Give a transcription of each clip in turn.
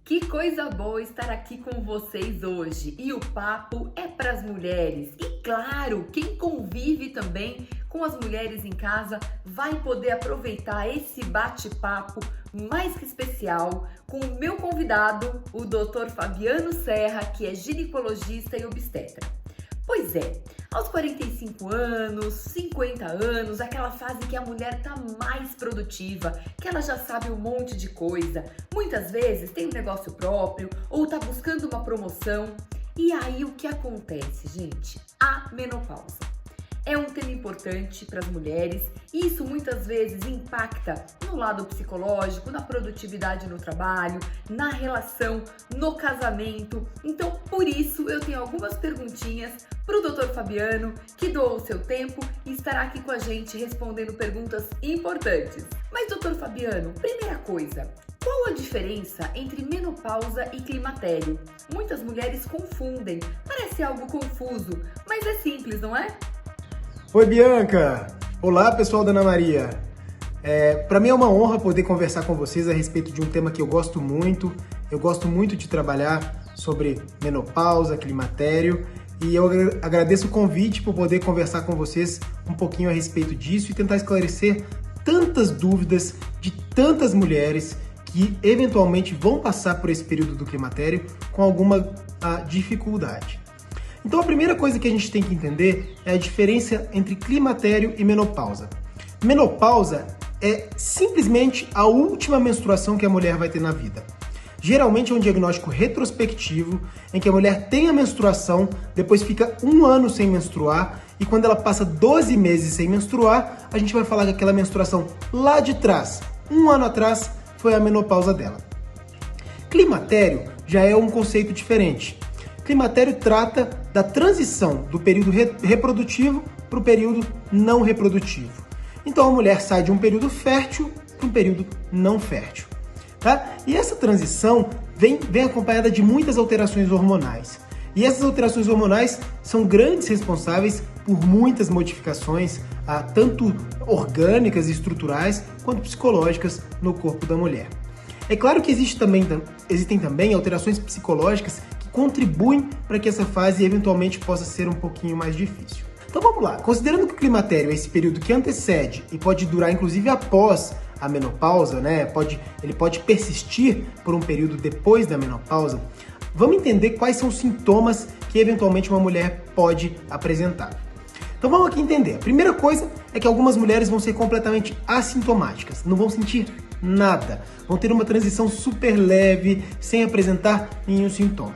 Que coisa boa estar aqui com vocês hoje. E o papo é para as mulheres. E claro, quem convive também com as mulheres em casa vai poder aproveitar esse bate-papo mais que especial com o meu convidado, o Dr. Fabiano Serra, que é ginecologista e obstetra. Pois é, aos 45 anos, 50 anos, aquela fase que a mulher tá mais produtiva, que ela já sabe um monte de coisa, muitas vezes tem um negócio próprio ou tá buscando uma promoção. E aí o que acontece, gente? A menopausa. É um tema importante para as mulheres e isso muitas vezes impacta no lado psicológico, na produtividade no trabalho, na relação, no casamento. Então, por isso, eu tenho algumas perguntinhas para o Dr. Fabiano, que doou o seu tempo e estará aqui com a gente respondendo perguntas importantes. Mas, Dr. Fabiano, primeira coisa, qual a diferença entre menopausa e climatério? Muitas mulheres confundem, parece algo confuso, mas é simples, não é? Oi, Bianca! Olá, pessoal da Ana Maria! Para mim é uma honra poder conversar com vocês a respeito de um tema que eu gosto muito. Eu gosto muito de trabalhar sobre menopausa, climatério, e eu agradeço o convite por poder conversar com vocês um pouquinho a respeito disso e tentar esclarecer tantas dúvidas de tantas mulheres que eventualmente vão passar por esse período do climatério com alguma dificuldade. Então a primeira coisa que a gente tem que entender é a diferença entre climatério e menopausa. Menopausa é simplesmente a última menstruação que a mulher vai ter na vida. Geralmente é um diagnóstico retrospectivo, em que a mulher tem a menstruação, depois fica 1 ano sem menstruar, e quando ela passa 12 meses sem menstruar, a gente vai falar que aquela menstruação lá de trás, 1 ano atrás, foi a menopausa dela. Climatério já é um conceito diferente. Climatério trata da transição do período reprodutivo para o período não reprodutivo. Então a mulher sai de um período fértil para um período não fértil. Tá? E essa transição vem acompanhada de muitas alterações hormonais. E essas alterações hormonais são grandes responsáveis por muitas modificações, tanto orgânicas e estruturais, quanto psicológicas no corpo da mulher. É claro que existem também alterações psicológicas contribuem para que essa fase eventualmente possa ser um pouquinho mais difícil. Então vamos lá, considerando que o climatério é esse período que antecede e pode durar inclusive após a menopausa, né? Ele pode persistir por um período depois da menopausa, vamos entender quais são os sintomas que eventualmente uma mulher pode apresentar. Então vamos aqui entender. A primeira coisa é que algumas mulheres vão ser completamente assintomáticas, não vão sentir nada, vão ter uma transição super leve, sem apresentar nenhum sintoma.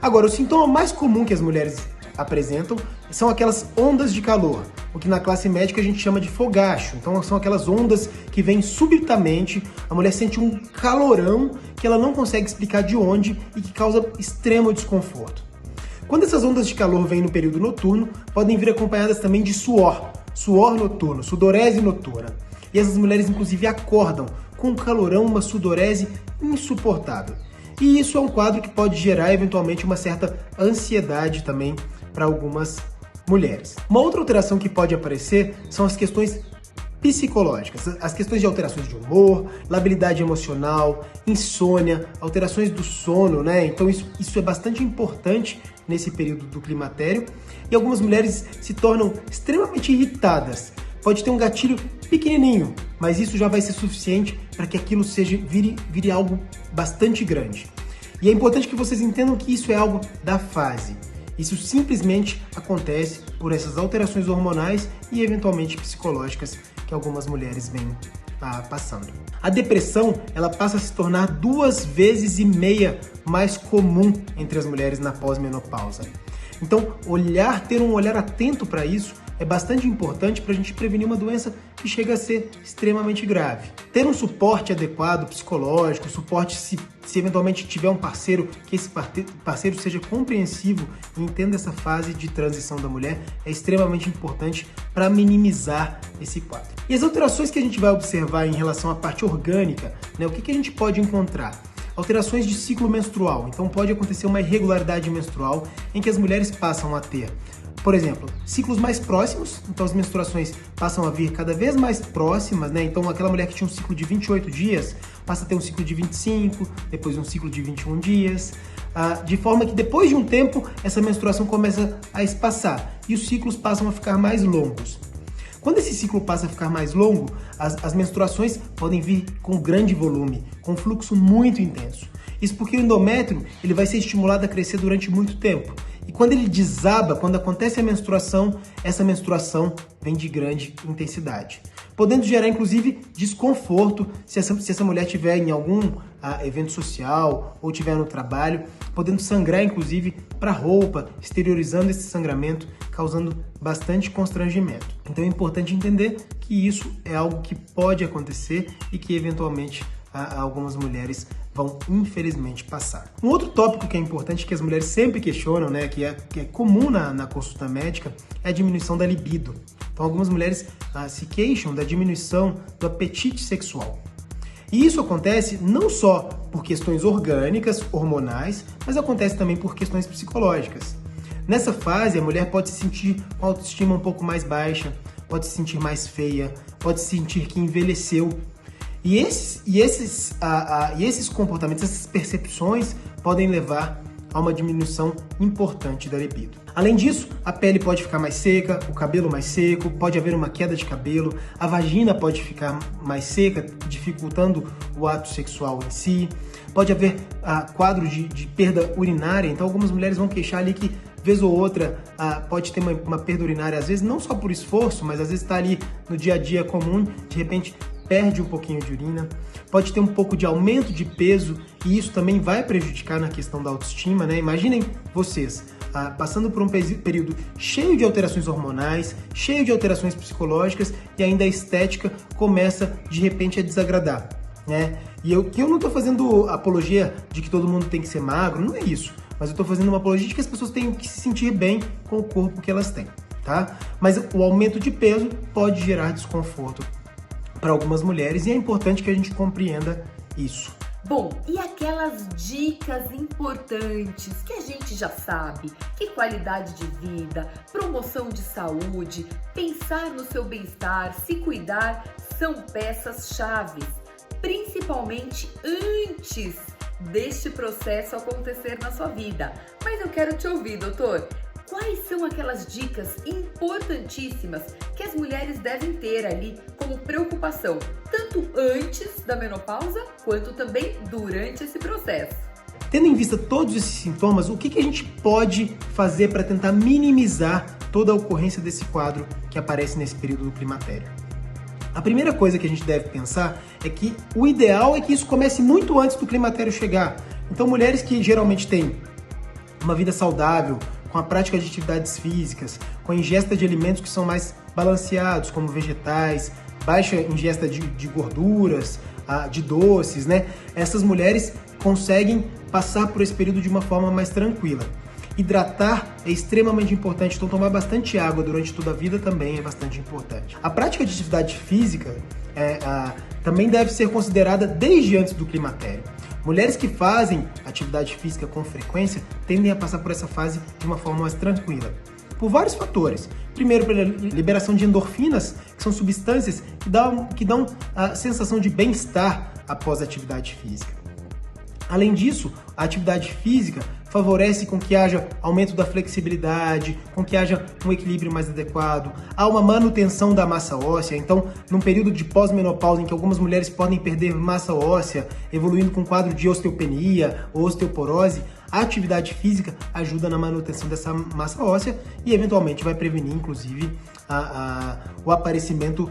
Agora, o sintoma mais comum que as mulheres apresentam são aquelas ondas de calor, o que na classe médica a gente chama de fogacho. Então são aquelas ondas que vêm subitamente, a mulher sente um calorão que ela não consegue explicar de onde e que causa extremo desconforto. Quando essas ondas de calor vêm no período noturno, podem vir acompanhadas também de suor noturno, sudorese noturna. E essas mulheres inclusive acordam com um calorão, uma sudorese insuportável. E isso é um quadro que pode gerar eventualmente uma certa ansiedade também para algumas mulheres. Uma outra alteração que pode aparecer são as questões psicológicas, as questões de alterações de humor, labilidade emocional, insônia, alterações do sono, né? Então isso é bastante importante nesse período do climatério e algumas mulheres se tornam extremamente irritadas. Pode ter um gatilho pequenininho, mas isso já vai ser suficiente para que aquilo vire algo bastante grande. E é importante que vocês entendam que isso é algo da fase. Isso simplesmente acontece por essas alterações hormonais e eventualmente psicológicas que algumas mulheres vêm passando. A depressão, ela passa a se tornar 2,5 vezes mais comum entre as mulheres na pós-menopausa. Então, ter um olhar atento para isso é bastante importante para a gente prevenir uma doença que chega a ser extremamente grave. Ter um suporte adequado, psicológico, suporte se eventualmente tiver um parceiro, que esse parceiro seja compreensivo e entenda essa fase de transição da mulher, é extremamente importante para minimizar esse quadro. E as alterações que a gente vai observar em relação à parte orgânica, né, o que a gente pode encontrar? Alterações de ciclo menstrual, então pode acontecer uma irregularidade menstrual em que as mulheres passam a ter Por exemplo, ciclos mais próximos, então as menstruações passam a vir cada vez mais próximas, né? Então aquela mulher que tinha um ciclo de 28 dias passa a ter um ciclo de 25, depois um ciclo de 21 dias, de forma que depois de um tempo essa menstruação começa a espaçar e os ciclos passam a ficar mais longos. Quando esse ciclo passa a ficar mais longo, as menstruações podem vir com grande volume, com fluxo muito intenso. Isso porque o endométrio ele vai ser estimulado a crescer durante muito tempo. E quando ele desaba, quando acontece a menstruação, essa menstruação vem de grande intensidade, podendo gerar inclusive desconforto se essa mulher estiver em algum evento social ou estiver no trabalho, podendo sangrar inclusive para a roupa, exteriorizando esse sangramento, causando bastante constrangimento. Então é importante entender que isso é algo que pode acontecer e que eventualmente algumas mulheres vão infelizmente passar. Um outro tópico que é importante, que as mulheres sempre questionam, né, que é comum na consulta médica, é a diminuição da libido. Então algumas mulheres se queixam da diminuição do apetite sexual. E isso acontece não só por questões orgânicas, hormonais, mas acontece também por questões psicológicas. Nessa fase, a mulher pode se sentir com a autoestima um pouco mais baixa, pode se sentir mais feia, pode se sentir que envelheceu. E esses comportamentos, essas percepções podem levar a uma diminuição importante da libido. Além disso, a pele pode ficar mais seca, o cabelo mais seco, pode haver uma queda de cabelo, a vagina pode ficar mais seca, dificultando o ato sexual em si, pode haver quadro de perda urinária, então algumas mulheres vão queixar ali que vez ou outra pode ter uma perda urinária, às vezes não só por esforço, mas às vezes está ali no dia a dia comum, de repente perde um pouquinho de urina, pode ter um pouco de aumento de peso e isso também vai prejudicar na questão da autoestima, né? Imaginem vocês passando por um período cheio de alterações hormonais, cheio de alterações psicológicas e ainda a estética começa de repente a desagradar, né? E eu não estou fazendo apologia de que todo mundo tem que ser magro, não é isso, mas eu estou fazendo uma apologia de que as pessoas têm que se sentir bem com o corpo que elas têm, tá? Mas o aumento de peso pode gerar desconforto para algumas mulheres e é importante que a gente compreenda isso. Bom, e aquelas dicas importantes que a gente já sabe, que qualidade de vida, promoção de saúde, pensar no seu bem-estar, se cuidar, são peças-chave, principalmente antes deste processo acontecer na sua vida. Mas eu quero te ouvir, doutor. Quais são aquelas dicas importantíssimas que as mulheres devem ter ali como preocupação, tanto antes da menopausa, quanto também durante esse processo? Tendo em vista todos esses sintomas, o que a gente pode fazer para tentar minimizar toda a ocorrência desse quadro que aparece nesse período do climatério? A primeira coisa que a gente deve pensar é que o ideal é que isso comece muito antes do climatério chegar. Então, mulheres que geralmente têm uma vida saudável, com a prática de atividades físicas, com a ingesta de alimentos que são mais balanceados, como vegetais, baixa ingesta de gorduras, de doces, né? Essas mulheres conseguem passar por esse período de uma forma mais tranquila. Hidratar é extremamente importante, então tomar bastante água durante toda a vida também é bastante importante. A prática de atividade física também deve ser considerada desde antes do climatério. Mulheres que fazem atividade física com frequência tendem a passar por essa fase de uma forma mais tranquila, por vários fatores. Primeiro, pela liberação de endorfinas, que são substâncias que dão a sensação de bem-estar após a atividade física. Além disso, a atividade física favorece com que haja aumento da flexibilidade, com que haja um equilíbrio mais adequado, há uma manutenção da massa óssea. Então, num período de pós-menopausa em que algumas mulheres podem perder massa óssea, evoluindo com um quadro de osteopenia ou osteoporose, a atividade física ajuda na manutenção dessa massa óssea e eventualmente vai prevenir, inclusive, o aparecimento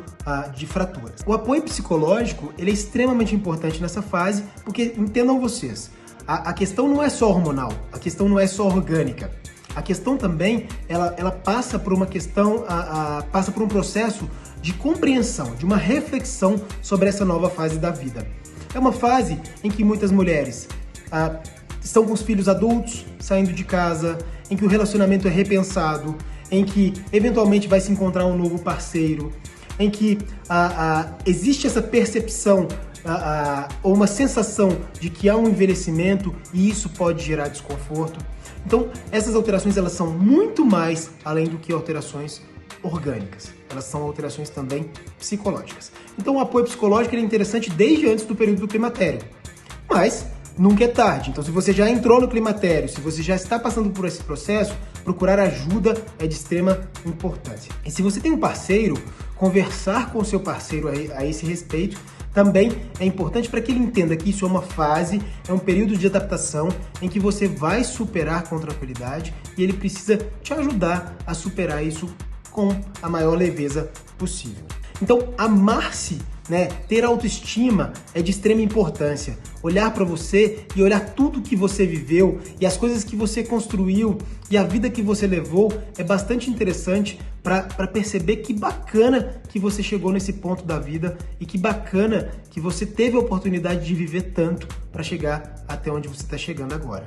de fraturas. O apoio psicológico ele é extremamente importante nessa fase, porque, entendam vocês, a questão não é só hormonal, a questão não é só orgânica. A questão também, ela passa por uma questão, passa por um processo de compreensão, de uma reflexão sobre essa nova fase da vida. É uma fase em que muitas mulheres estão com os filhos adultos, saindo de casa, em que o relacionamento é repensado, em que eventualmente vai se encontrar um novo parceiro, em que existe essa percepção ou uma sensação de que há um envelhecimento e isso pode gerar desconforto. Então, essas alterações elas são muito mais além do que alterações orgânicas. Elas são alterações também psicológicas. Então, o apoio psicológico é interessante desde antes do período do climatério. Mas nunca é tarde. Então, se você já entrou no climatério, se você já está passando por esse processo, procurar ajuda é de extrema importância. E se você tem um parceiro, conversar com o seu parceiro a esse respeito também é importante para que ele entenda que isso é uma fase, é um período de adaptação em que você vai superar com tranquilidade e ele precisa te ajudar a superar isso com a maior leveza possível. Então, amar-se, ter autoestima é de extrema importância. Olhar para você e olhar tudo que você viveu e as coisas que você construiu e a vida que você levou é bastante interessante para perceber que bacana que você chegou nesse ponto da vida e que bacana que você teve a oportunidade de viver tanto para chegar até onde você está chegando agora.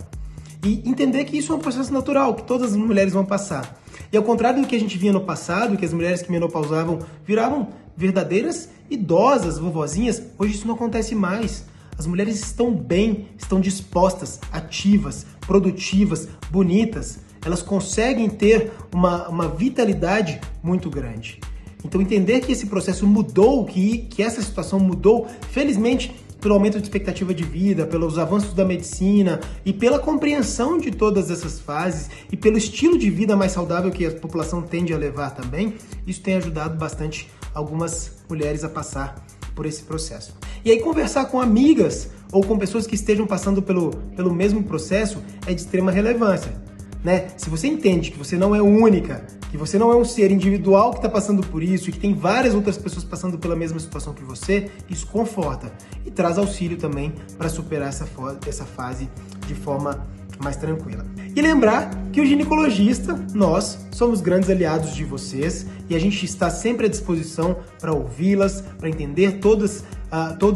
E entender que isso é um processo natural, que todas as mulheres vão passar. E ao contrário do que a gente via no passado, que as mulheres que menopausavam viravam verdadeiras idosas, vovozinhas, hoje isso não acontece mais. As mulheres estão bem, estão dispostas, ativas, produtivas, bonitas. Elas conseguem ter uma vitalidade muito grande. Então entender que esse processo mudou, que essa situação mudou, felizmente, pelo aumento de expectativa de vida, pelos avanços da medicina e pela compreensão de todas essas fases e pelo estilo de vida mais saudável que a população tende a levar também, isso tem ajudado bastante algumas mulheres a passar por esse processo. E aí conversar com amigas ou com pessoas que estejam passando pelo mesmo processo é de extrema relevância. Se você entende que você não é única, que você não é um ser individual que está passando por isso e que tem várias outras pessoas passando pela mesma situação que você, isso conforta e traz auxílio também para superar essa fase de forma mais tranquila. E lembrar que o ginecologista, nós, somos grandes aliados de vocês e a gente está sempre à disposição para ouvi-las, para entender todos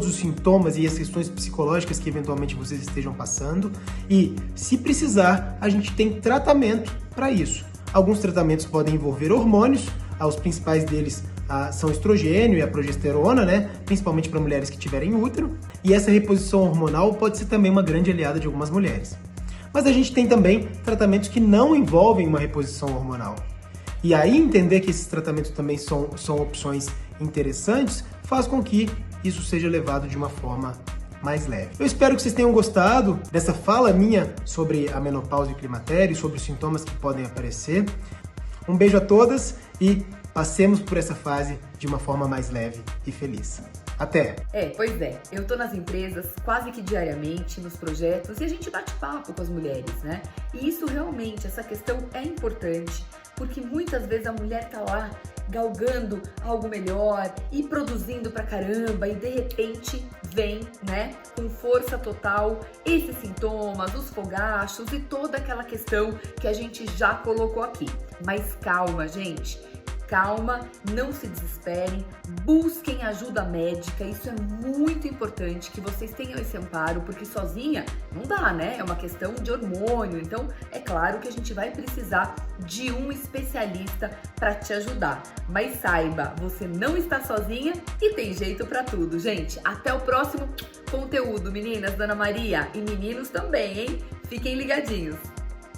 os sintomas e as questões psicológicas que eventualmente vocês estejam passando. E, se precisar, a gente tem tratamento para isso. Alguns tratamentos podem envolver hormônios, os principais deles são o estrogênio e a progesterona, principalmente para mulheres que tiverem útero. E essa reposição hormonal pode ser também uma grande aliada de algumas mulheres. Mas a gente tem também tratamentos que não envolvem uma reposição hormonal. E aí entender que esses tratamentos também são opções interessantes faz com que isso seja levado de uma forma mais leve. Eu espero que vocês tenham gostado dessa fala minha sobre a menopausa e o climatério, sobre os sintomas que podem aparecer. Um beijo a todas e passemos por essa fase de uma forma mais leve e feliz. Até! Pois é. Eu tô nas empresas quase que diariamente, nos projetos, e a gente bate papo com as mulheres, E isso realmente, essa questão é importante, porque muitas vezes a mulher tá lá galgando algo melhor e produzindo pra caramba e de repente vem, com força total esses sintomas, os fogachos e toda aquela questão que a gente já colocou aqui. Mas calma, gente. Calma, não se desesperem, busquem ajuda médica, isso é muito importante que vocês tenham esse amparo, porque sozinha não dá, É uma questão de hormônio, então é claro que a gente vai precisar de um especialista para te ajudar. Mas saiba, você não está sozinha e tem jeito para tudo, gente. Até o próximo conteúdo, meninas da Ana Maria e meninos também, hein? Fiquem ligadinhos.